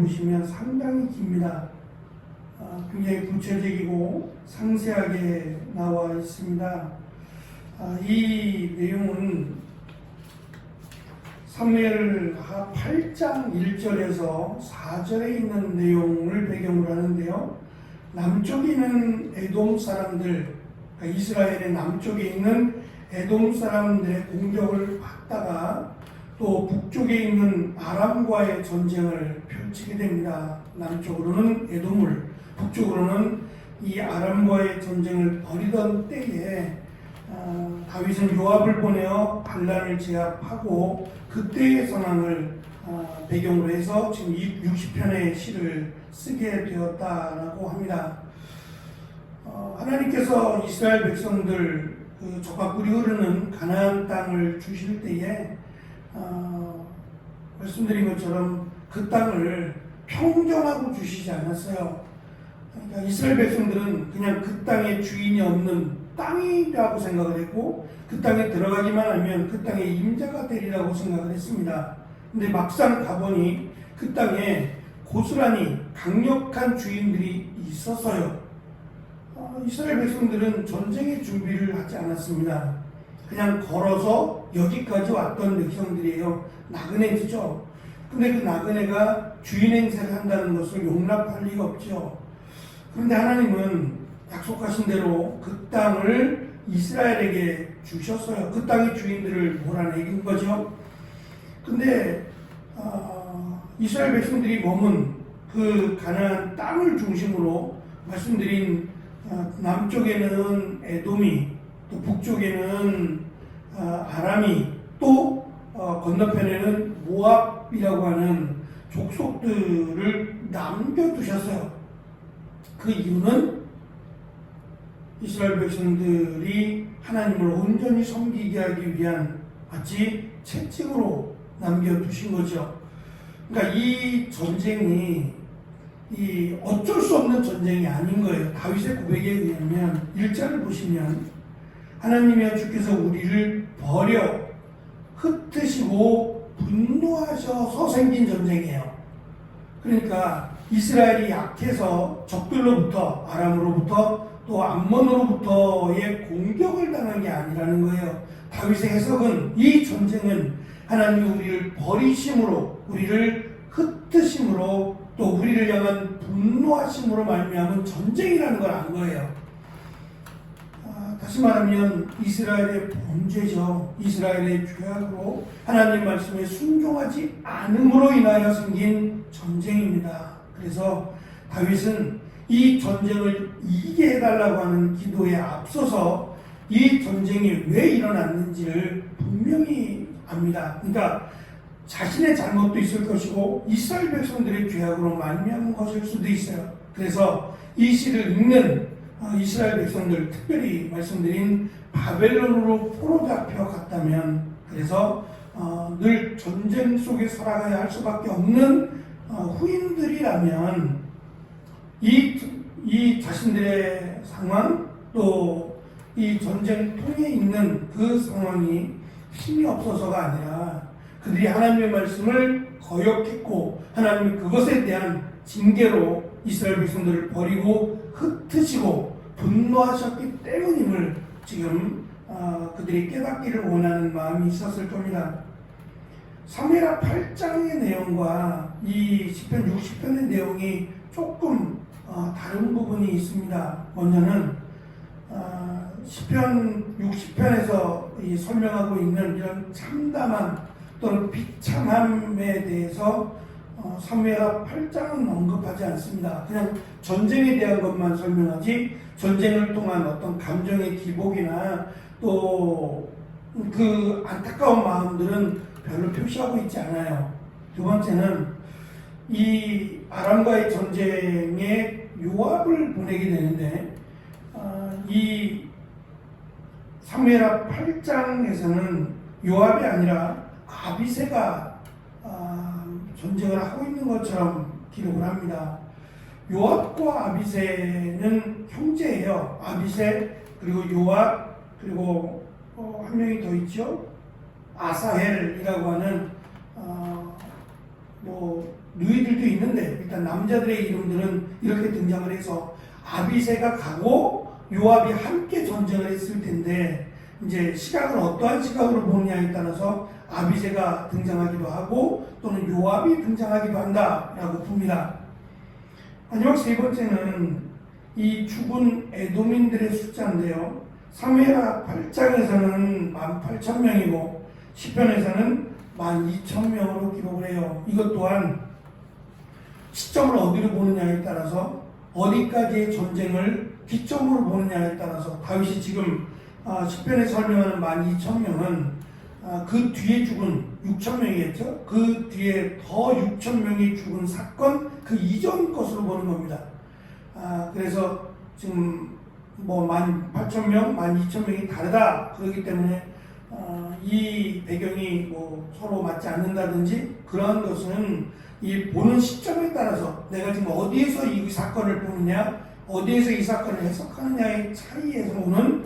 보시면 상당히 깁니다. 굉장히 구체적이고 상세하게 나와 있습니다. 이 내용은 사무엘하 8장 1절에서 4절에 있는 내용을 배경으로 하는데요. 남쪽에 있는 에돔 사람들, 이스라엘의 남쪽에 있는 에돔 사람들의 공격을 받다가 또 북쪽에 있는 아람과의 전쟁을 펼치게 됩니다. 남쪽으로는 에돔을, 북쪽으로는 이 아람과의 전쟁을 벌이던 때에 다윗은 요압을 보내어 반란을 제압하고 그때의 상황을 배경으로 해서 지금 60편의 시를 쓰게 되었다라고 합니다. 하나님께서 이스라엘 백성들 젖바꿀이 흐르는 가나안 땅을 주실 때에 말씀드린 것처럼 그 땅을 평정하고 주시지 않았어요. 그러니까 이스라엘 백성들은 그냥 그 땅에 주인이 없는 땅이라고 생각을 했고 그 땅에 들어가기만 하면 그 땅의 임자가 되리라고 생각을 했습니다. 근데 막상 가보니 그 땅에 고스란히 강력한 주인들이 있어서요. 이스라엘 백성들은 전쟁의 준비를 하지 않았습니다. 그냥 걸어서 여기까지 왔던 백성들이에요. 나그네죠. 근데 그 나그네가 주인 행세를 한다는 것을 용납할 리가 없죠. 그런데 하나님은 약속하신 대로 그 땅을 이스라엘에게 주셨어요. 그 땅의 주인들을 몰아내긴 거죠. 근데 이스라엘 백성들이 머문 그 가나안 땅을 중심으로 말씀드린 남쪽에는 에돔이, 또 북쪽에는 아람이, 또 건너편에는 모압이라고 하는 족속들을 남겨두셨어요. 그 이유는 이스라엘 백성들이 하나님을 온전히 섬기게 하기 위한 마치 채찍으로 남겨두신 거죠. 그러니까 이 전쟁이 어쩔 수 없는 전쟁이 아닌 거예요. 다윗의 고백에 의하면 1절을 보시면 하나님이여 주께서 우리를 버려 흩으시고 분노하셔서 생긴 전쟁이에요. 그러니까 이스라엘이 약해서 적들로부터, 아람으로부터 또 암몬으로부터의 공격을 당한 게 아니라는 거예요. 다윗의 해석은 이 전쟁은 하나님이 우리를 버리심으로, 우리를 흩으심으로, 또 우리를 향한 분노하심으로 말미암은 전쟁이라는 걸 안 거예요. 다시 말하면 이스라엘의 범죄죠. 이스라엘의 죄악으로 하나님 말씀에 순종하지 않음으로 인하여 생긴 전쟁입니다. 그래서 다윗은 이 전쟁을 이기게 해달라고 하는 기도에 앞서서 이 전쟁이 왜 일어났는지를 분명히 압니다. 그러니까 자신의 잘못도 있을 것이고 이스라엘 백성들의 죄악으로 말미암은 것일 수도 있어요. 그래서 이 시를 읽는 이스라엘 백성들, 특별히 말씀드린 바벨론으로 포로잡혀 갔다면, 그래서 늘 전쟁 속에 살아가야 할 수밖에 없는 후인들이라면 이 자신들의 상황, 또 이 전쟁통에 있는 그 상황이 힘이 없어서가 아니라 그들이 하나님의 말씀을 거역했고 하나님이 그것에 대한 징계로 이스라엘 백성들을 버리고 흩으시고 분노하셨기 때문임을 지금 그들이 깨닫기를 원하는 마음이 있었을 겁니다. 사무엘하 8장의 내용과 이 시편 60편의 내용이 조금 다른 부분이 있습니다. 먼저는 시편 60편에서 설명하고 있는 이런 참담함 또는 비참함에 대해서 사무엘하 8장은 언급하지 않습니다. 그냥 전쟁에 대한 것만 설명하지 전쟁을 통한 어떤 감정의 기복이나 또 그 안타까운 마음들은 별로 표시하고 있지 않아요. 두 번째는 이 아람과의 전쟁에 요압을 보내게 되는데 이 사무엘하 8장에서는 요압이 아니라 아비새가 전쟁을 하고 있는 것처럼 기록을 합니다. 요압과 아비새는 형제예요. 아비새 그리고 요압 그리고 한 명이 더 있죠. 아사헬이라고 하는 누이들도 있는데 일단 남자들의 이름들은 이렇게 등장을 해서 아비새가 가고 요압이 함께 전쟁을 했을 텐데 이제 시각은 어떠한 시각으로 보느냐에 따라서 아비새가 등장하기도 하고 또는 요압이 등장하기도 한다라고 봅니다. 마지막 세 번째는 이 죽은 에돔인들의 숫자인데요. 사무엘하 8장에서는 18,000명이고 시편에서는 12,000명으로 기록을 해요. 이것 또한 시점을 어디로 보느냐에 따라서 어디까지의 전쟁을 기점으로 보느냐에 따라서 다윗이 지금 시편에 설명하는 12,000명은 그 뒤에 죽은 6,000명이겠죠. 그 뒤에 더 6,000명이 죽은 사건 그 이전 것으로 보는 겁니다. 그래서 지금 18,000명, 12,000명이 다르다 그렇기 때문에 이 배경이 서로 맞지 않는다든지 그러한 것은 이 보는 시점에 따라서 내가 지금 어디에서 이 사건을 보느냐, 어디에서 이 사건을 해석하느냐의 차이에서 오는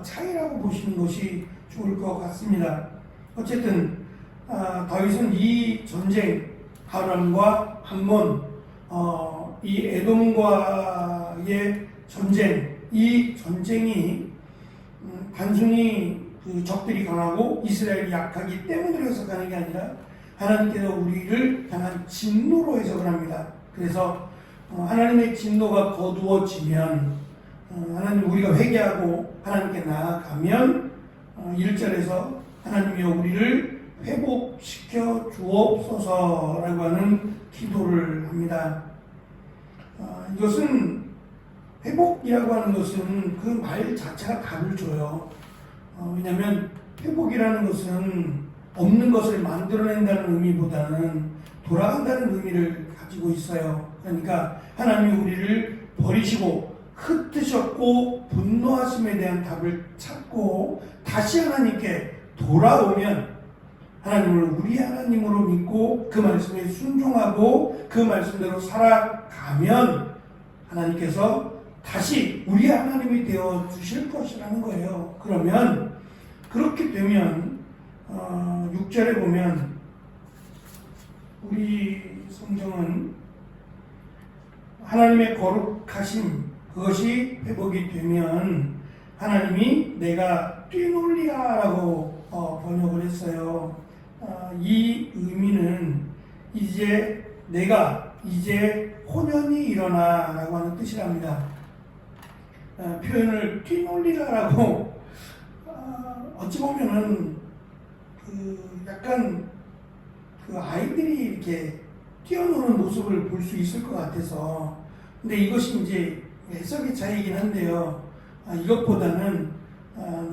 차이라고 보시는 것이 좋을 것 같습니다. 어쨌든 다윗은 이 전쟁, 아람과 암몬, 이 에돔과의 전쟁, 이 전쟁이 단순히 그 적들이 강하고 이스라엘이 약하기 때문에 해석하는 게 아니라 하나님께서 우리를 향한 진노로 해석을 합니다. 그래서 하나님의 진노가 거두어지면 하나님 우리가 회개하고 하나님께 나아가면 1절에서 하나님이여 우리를 회복시켜 주옵소서라고 하는 기도를 합니다. 이것은 회복이라고 하는 것은 그 말 자체가 답을 줘요. 왜냐하면 회복이라는 것은 없는 것을 만들어낸다는 의미보다는 돌아간다는 의미를 가지고 있어요. 그러니까 하나님이 우리를 버리시고 흩으셨고 분노하심에 대한 답을 찾고 다시 하나님께 돌아오면 하나님을 우리 하나님으로 믿고 그 말씀에 순종하고 그 말씀대로 살아가면 하나님께서 다시 우리 하나님이 되어 주실 것이라는 거예요. 그러면 그렇게 되면 6절에 보면 우리 성경은 하나님의 거룩하심 그것이 회복이 되면 하나님이 내가 뛰놀리라 라고 번역을 했어요. 이 의미는 내가 이제 혼연이 일어나 라고 하는 뜻이랍니다. 표현을 뛰놀리라 라고 어찌 보면은 약간 아이들이 이렇게 뛰어노는 모습을 볼 수 있을 것 같아서 근데 이것이 이제 해석의 차이이긴 한데요. 이것보다는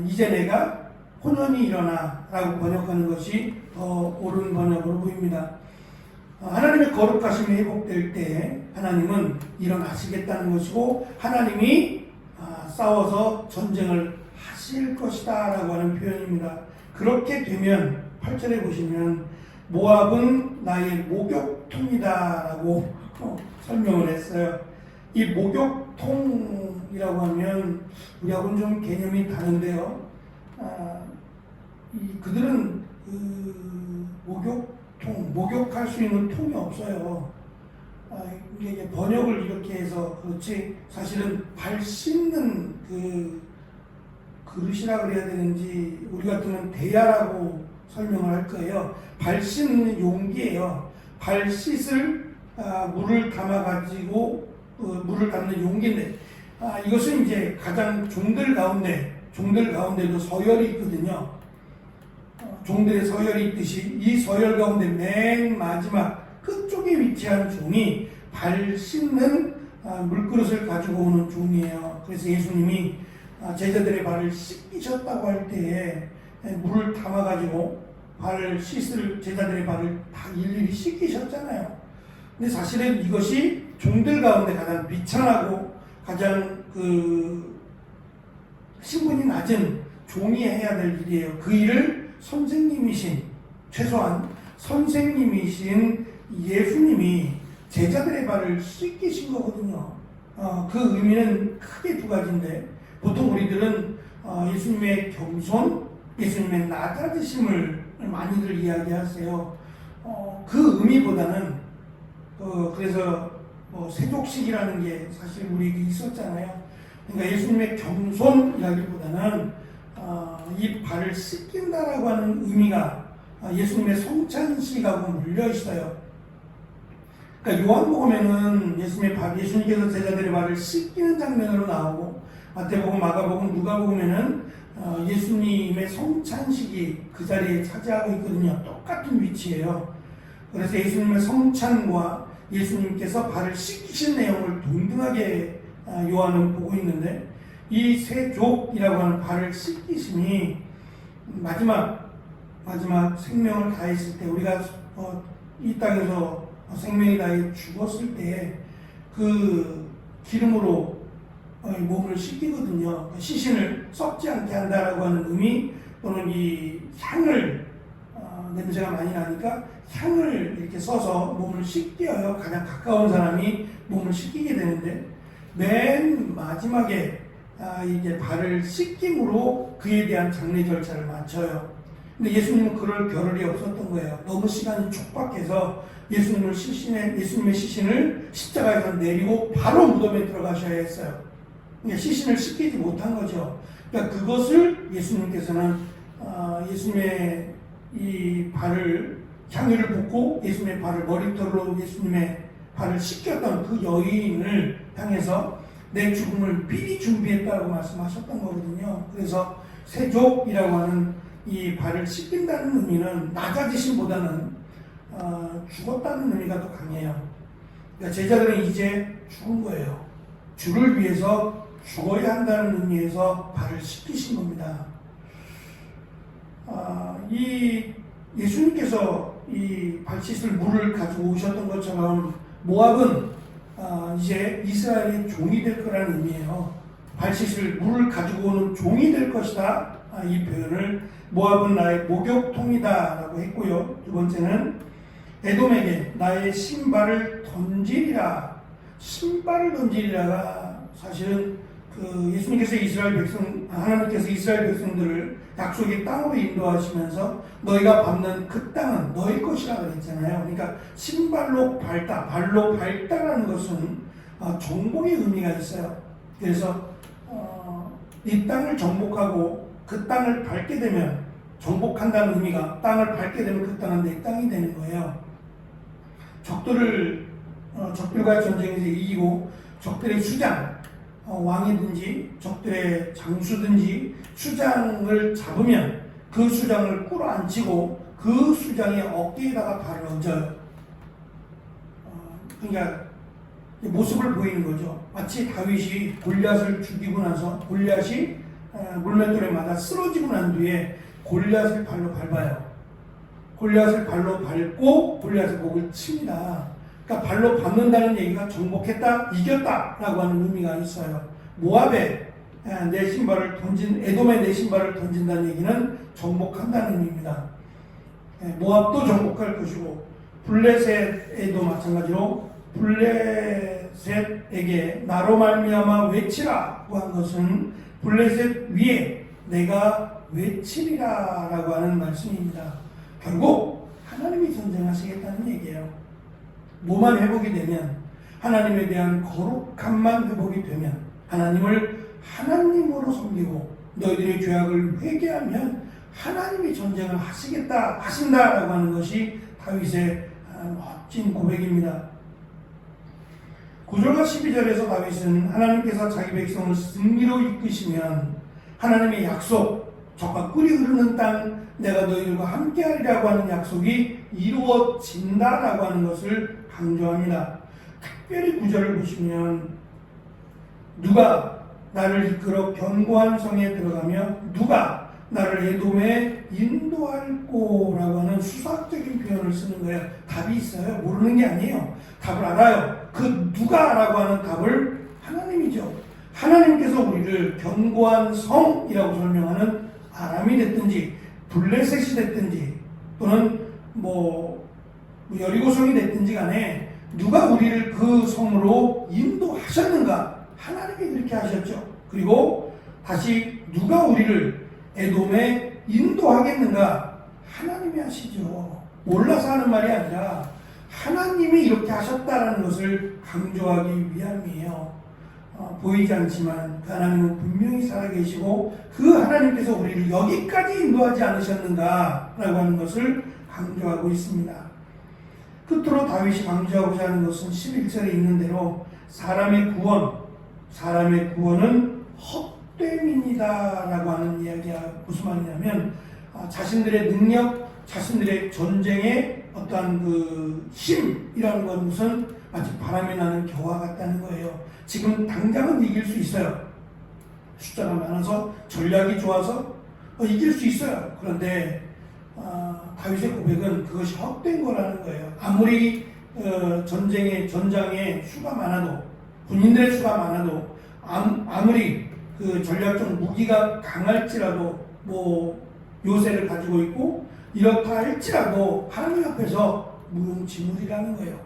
이제 내가 혼연이 일어나 라고 번역하는 것이 더 옳은 번역으로 보입니다. 하나님의 거룩하심이 회복될 때 하나님은 일어나시겠다는 것이고 하나님이 싸워서 전쟁을 하실 것이다 라고 하는 표현입니다. 그렇게 되면 8절에 보시면 모압은 나의 목욕통이다 라고 설명을 했어요. 이 목욕통이라고 하면 우리하고는 좀 개념이 다른데요. 그들은 목욕할 수 있는 통이 없어요. 이게 번역을 이렇게 해서 그렇지 사실은 발 씻는 그릇이라 그래야 되는지 우리 같으면 대야라고 설명을 할 거예요. 발 씻는 용기예요. 발 씻을 물을 담아 가지고 물을 담는 용기인데 이것은 이제 가장 종들 가운데도 서열이 있거든요. 종들의 서열이 있듯이 이 서열 가운데 맨 마지막 끝쪽에 위치한 종이 발 씻는 물그릇을 가지고 오는 종이에요. 그래서 예수님이 제자들의 발을 씻기셨다고 할 때에 물을 담아가지고 발을 씻을 제자들의 발을 다 일일이 씻기셨잖아요. 근데 사실은 이것이 종들 가운데 가장 비천하고 가장 신분이 낮은 종이 해야 될 일이에요. 그 일을 최소한 선생님이신 예수님이 제자들의 발을 씻기신 거거든요. 그 의미는 크게 두 가지인데 보통 우리들은 예수님의 겸손, 예수님의 낮아지심을 많이들 이야기하세요. 그 의미보다는 그래서 세족식이라는 게 사실 우리에게 있었잖아요. 그러니까 예수님의 겸손이라기보다는 이 발을 씻긴다라고 하는 의미가 예수님의 성찬식하고 물려 있어요. 그러니까 요한복음에는 예수님께서 제자들의 발을 씻기는 장면으로 나오고, 마태복음, 마가복음, 누가복음에는 예수님의 성찬식이 그 자리에 차지하고 있거든요. 똑같은 위치예요. 그래서 예수님의 성찬과 예수님께서 발을 씻기신 내용을 동등하게 요한은 보고 있는데, 이 세족이라고 하는 발을 씻기심이 마지막 생명을 다했을 때, 우리가 이 땅에서 생명이 다해 죽었을 때 그 기름으로 몸을 씻기거든요. 시신을 썩지 않게 한다라고 하는 의미, 또는 이 향을 냄새가 많이 나니까 향을 이렇게 써서 몸을 씻겨요. 가장 가까운 사람이 몸을 씻기게 되는데, 맨 마지막에 이게 발을 씻김으로 그에 대한 장례 절차를 마쳐요. 근데 예수님은 그럴 겨를이 없었던 거예요. 너무 시간이 촉박해서 예수님의 시신을 십자가에서 내리고 바로 무덤에 들어가셔야 했어요. 그러니까 시신을 씻기지 못한 거죠. 그러니까 그것을 예수님께서는 예수님의 이 발을 향유를 붓고 예수님의 발을 머리털로 예수님의 발을 씻겼던 그 여인을 향해서 내 죽음을 미리 준비했다고 말씀하셨던 거거든요. 그래서 세족이라고 하는 이 발을 씻긴다는 의미는 낮아지심보다는 죽었다는 의미가 더 강해요. 그러니까 제자들은 이제 죽은 거예요. 주를 위해서 죽어야 한다는 의미에서 발을 씻기신 겁니다. 이 예수님께서 이 발 씻을 물을 가지고 오셨던 것처럼 모압은 이제 이스라엘의 종이 될 거라는 의미예요. 발 씻을 물을 가지고 오는 종이 될 것이다. 이 표현을 모압은 나의 목욕통이다 라고 했고요. 두 번째는 에돔에게 나의 신발을 던지리라. 신발을 던지리라가 사실은 예수님께서 하나님께서 이스라엘 백성들을 약속의 땅으로 인도하시면서 너희가 밟는 그 땅은 너희 것이라 그랬잖아요. 그러니까 신발로 밟다, 발로 밟다라는 것은 정복의 의미가 있어요. 그래서 이 땅을 정복하고 그 땅을 밟게 되면, 정복한다는 의미가 땅을 밟게 되면 그 땅은 내 땅이 되는 거예요. 적들과의 전쟁에서 이기고 적들의 수장, 왕이든지 적들의 장수든지 수장을 잡으면 그 수장을 꿇어앉히고 그 수장의 어깨에다가 발을 얹어요. 그러니까 모습을 보이는 거죠. 마치 다윗이 골리앗을 죽이고 나서 골리앗이 물맷돌에 맞아 쓰러지고 난 뒤에 골리앗을 발로 밟아요. 골리앗을 발로 밟고 골리앗의 목을 칩니다. 그러니까 발로 밟는다는 얘기가 정복했다, 이겼다라고 하는 의미가 있어요. 모압에 내 신발을 에돔에 내 신발을 던진다는 얘기는 정복한다는 의미입니다. 모압도 정복할 것이고, 블레셋에도 마찬가지로 블레셋에게 나로 말미암아 외치라고 한 것은 블레셋 위에 내가 외치리라라고 하는 말씀입니다. 결국 하나님이 전쟁하시겠다는 얘기예요. 뭐만 회복이 되면, 하나님에 대한 거룩함만 회복이 되면, 하나님을 하나님으로 섬기고 너희들의 죄악을 회개하면 하나님이 전쟁을 하신다라고 하는 것이 다윗의 멋진 고백입니다. 9절과 12절에서 다윗은 하나님께서 자기 백성을 승리로 이끄시면 하나님의 약속, 적과 꿀이 흐르는 땅 내가 너희들과 함께하리라고 하는 약속이 이루어진다라고 하는 것을 강조합니다. 특별히 9절을 보시면 누가 나를 이끌어 견고한 성에 들어가며 누가 나를 에돔에 인도할꼬라고 하는 수학적인 표현을 쓰는 거예요. 답이 있어요. 모르는 게 아니에요. 답을 알아요. 그 누가라고 하는 답을 하나님이죠. 하나님께서 우리를 견고한 성이라고 설명하는 아람이 됐든지 블레셋이 됐든지 또는 여리고성이 됐든지 간에 누가 우리를 그 성으로 인도하셨는가? 하나님이 그렇게 하셨죠. 그리고 다시 누가 우리를 에돔에 인도하겠는가? 하나님이 하시죠. 몰라서 하는 말이 아니라 하나님이 이렇게 하셨다라는 것을 강조하기 위함이에요. 보이지 않지만 그 하나님은 분명히 살아계시고 그 하나님께서 우리를 여기까지 인도하지 않으셨는가라고 하는 것을 강조하고 있습니다. 끝으로 다윗이 강조하고자 하는 것은 11절에 있는 대로 사람의 구원은 헛됨입니다 라고 하는 이야기가 무슨 말이냐면 자신들의 능력, 자신들의 전쟁의 어떠한 그 힘이라는 것은 마치 바람이 나는 겨와 같다는 거예요. 지금 당장은 이길 수 있어요. 숫자가 많아서 전략이 좋아서 이길 수 있어요. 그런데 다윗의 고백은 그것이 헛된 거라는 거예요. 아무리 전장에 수가 많아도, 군인들의 수가 많아도, 아무리 그 전략적 무기가 강할지라도, 요새를 가지고 있고 이렇다 할지라도 하나님 앞에서 무용지물이라는 거예요.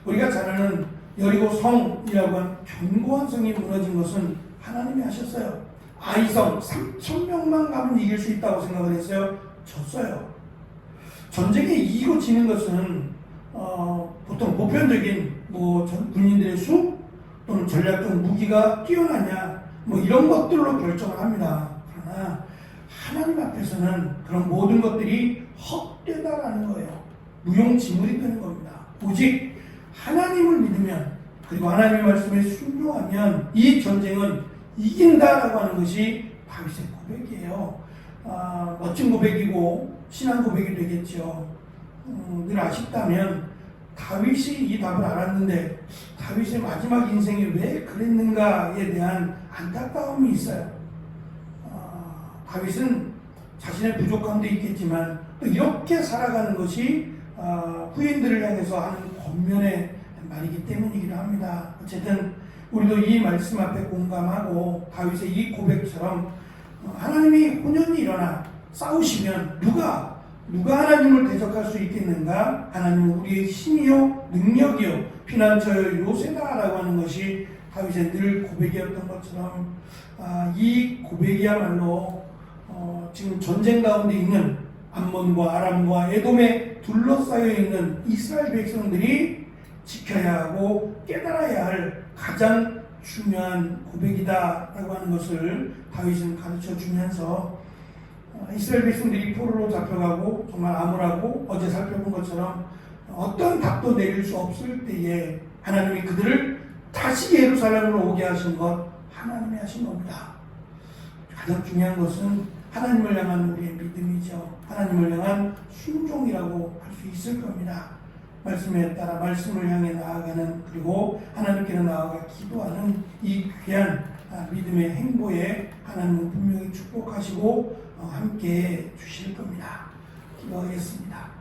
우리가 잘 아는 여리고 성이라고 하는 견고한 성이 무너진 것은 하나님이 하셨어요. 아이성 3,000명만 가면 이길 수 있다고 생각을 했어요. 졌어요. 전쟁에 이기고 지는 것은 보통 보편적인 군인들의 수 또는 전략적 무기가 뛰어나냐 이런 것들로 결정을 합니다. 그러나 하나님 앞에서는 그런 모든 것들이 헛되다라는 거예요. 무용지물이 되는 겁니다. 오직 하나님을 믿으면 그리고 하나님의 말씀에 순종하면 이 전쟁은 이긴다라고 하는 것이 다윗의 고백이에요. 멋진 고백이고 신앙 고백이 되겠죠. 늘 아쉽다면 다윗이 이 답을 알았는데 다윗의 마지막 인생이 왜 그랬는가에 대한 안타까움이 있어요. 다윗은 자신의 부족함도 있겠지만 또 이렇게 살아가는 것이 후인들을 향해서 하는 권면의 말이기 때문이기도 합니다. 어쨌든 우리도 이 말씀 앞에 공감하고 다윗의 이 고백처럼 하나님이 혼연히 일어나 싸우시면 누가 하나님을 대적할 수 있겠는가? 하나님은 우리의 힘이요 능력이요 피난처요 요새다라고 하는 것이 다윗의 늘 고백이었던 것처럼 이 고백이야말로 지금 전쟁 가운데 있는 암몬과 아람과 에돔에 둘러싸여 있는 이스라엘 백성들이 지켜야 하고 깨달아야 할 가장 중요한 고백이다라고 하는 것을 다윗은 가르쳐 주면서 이스라엘 백성들이 포로로 잡혀가고 정말 암울하고 어제 살펴본 것처럼 어떤 답도 내릴 수 없을 때에 하나님이 그들을 다시 예루살렘으로 오게 하신 것 하나님이 하신 겁니다. 가장 중요한 것은 하나님을 향한 우리의 믿음이죠. 하나님을 향한 순종이라고 할 수 있을 겁니다. 말씀에 따라 말씀을 향해 나아가는 그리고 하나님께로 나아가 기도하는 이 귀한 믿음의 행보에 하나님은 분명히 축복하시고 함께 주실 겁니다. 기도하겠습니다.